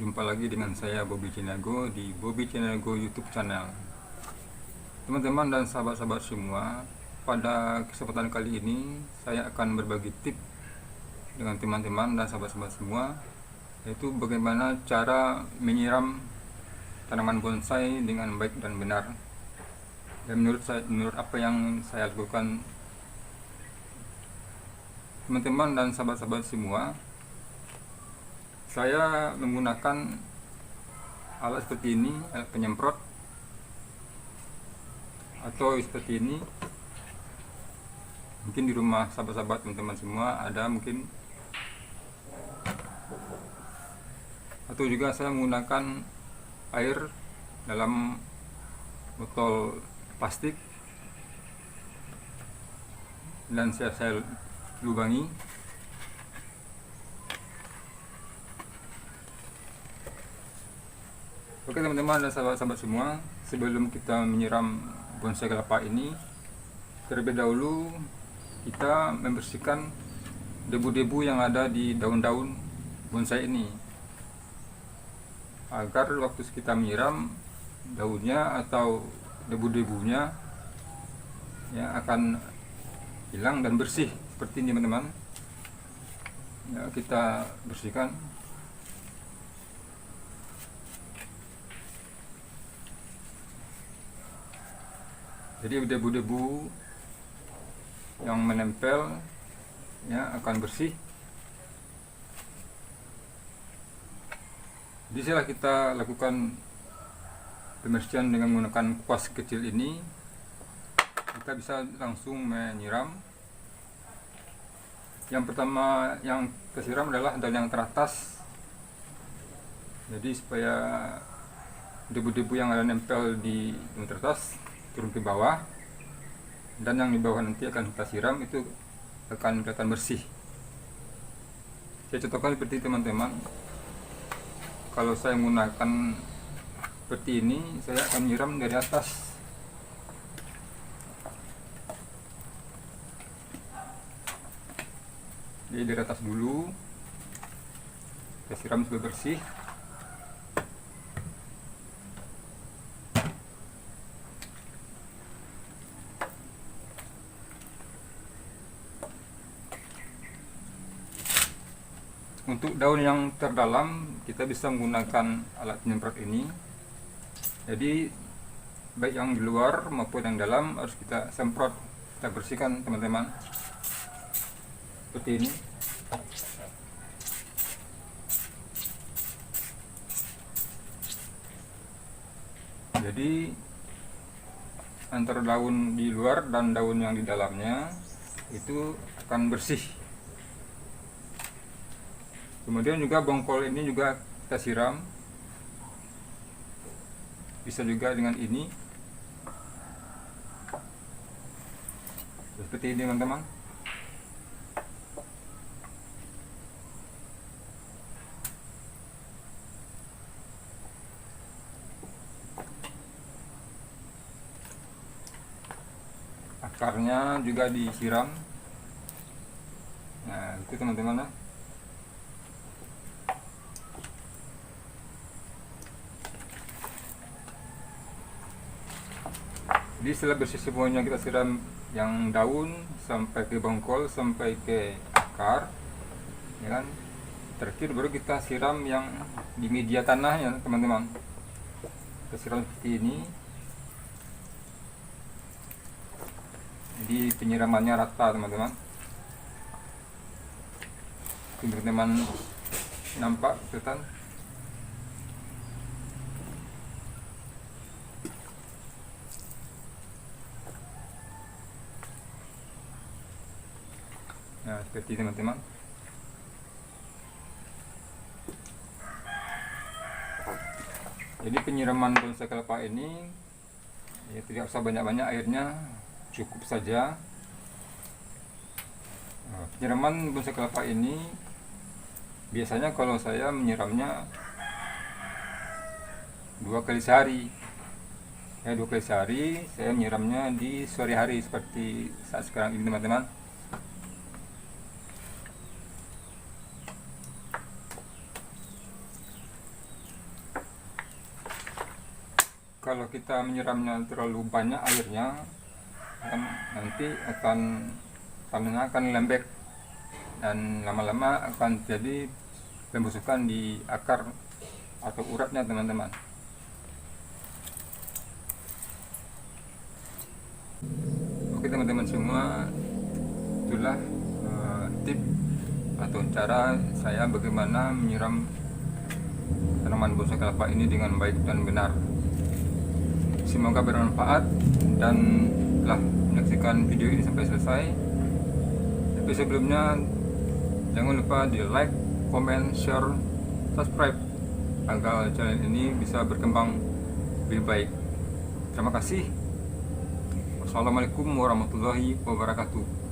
Jumpa lagi dengan saya Bobby Cinago di Bobby Cinago YouTube channel. Teman-teman dan sahabat-sahabat semua, pada kesempatan kali ini saya akan berbagi tips dengan teman-teman dan sahabat-sahabat semua, yaitu bagaimana cara menyiram tanaman bonsai dengan baik dan benar. Dan menurut apa yang saya lakukan, teman-teman dan sahabat-sahabat semua, saya menggunakan alat seperti ini, alat penyemprot, atau seperti ini. Mungkin di rumah sahabat-sahabat teman-teman semua ada mungkin, atau juga saya menggunakan air dalam botol plastik dan saya lubangi. Oke teman-teman dan sahabat-sahabat semua, sebelum kita menyiram bonsai kelapa ini, terlebih dahulu kita membersihkan debu-debu yang ada di daun-daun bonsai ini, agar waktu kita menyiram, daunnya atau debu-debunya ya akan hilang dan bersih seperti ini teman-teman. Ya, kita bersihkan. Jadi debu-debu yang menempel ya akan bersih. Bisa kita lakukan pembersihan dengan menggunakan kuas kecil ini. Kita bisa langsung menyiram. Yang pertama yang kita siram adalah daun yang teratas. Jadi supaya debu-debu yang ada nempel di daun teratas turun ke bawah, dan yang di bawah nanti akan kita siram itu akan kelihatan bersih. Saya contohkan seperti teman-teman, kalau saya menggunakan seperti ini, saya akan menyiram dari atas. Jadi dari atas dulu saya siram supaya bersih. Untuk daun yang terdalam kita bisa menggunakan alat penyemprot ini. Jadi baik yang di luar maupun yang dalam harus kita semprot, kita bersihkan teman-teman, seperti ini. Jadi antara daun di luar dan daun yang di dalamnya itu akan bersih. Kemudian juga bongkol ini juga kita siram, bisa juga dengan ini, seperti ini teman-teman. Akarnya juga disiram. Nah itu teman-teman ya. Jadi setelah bersih semuanya, kita siram yang daun sampai ke bongkol sampai ke akar, ya kan. Terakhir baru kita siram yang di media tanahnya teman-teman. Kita siram seperti ini. Jadi penyiramannya rata teman-teman. Teman-teman nampak kelihatan. Nah seperti teman-teman. Jadi penyiraman bonsai kelapa ini ya tidak usah banyak-banyak airnya, cukup saja. Nah, penyiraman bonsai kelapa ini biasanya kalau saya menyiramnya 2 kali sehari. Ya 2 kali sehari saya menyiramnya di sore hari seperti saat sekarang ini teman-teman. kalau kita menyiramnya terlalu banyak airnya kan nanti akan tanahnya akan lembek dan lama-lama akan jadi pembusukan di akar atau uratnya teman-teman. Oke teman-teman semua, itulah tip atau cara saya bagaimana menyiram tanaman bonsai kelapa ini dengan baik dan benar. Semoga bermanfaat dan telah menyaksikan video ini sampai selesai. Tapi sebelumnya jangan lupa di like, comment, share, subscribe agar channel ini bisa berkembang lebih baik. Terima kasih. Wassalamualaikum warahmatullahi wabarakatuh.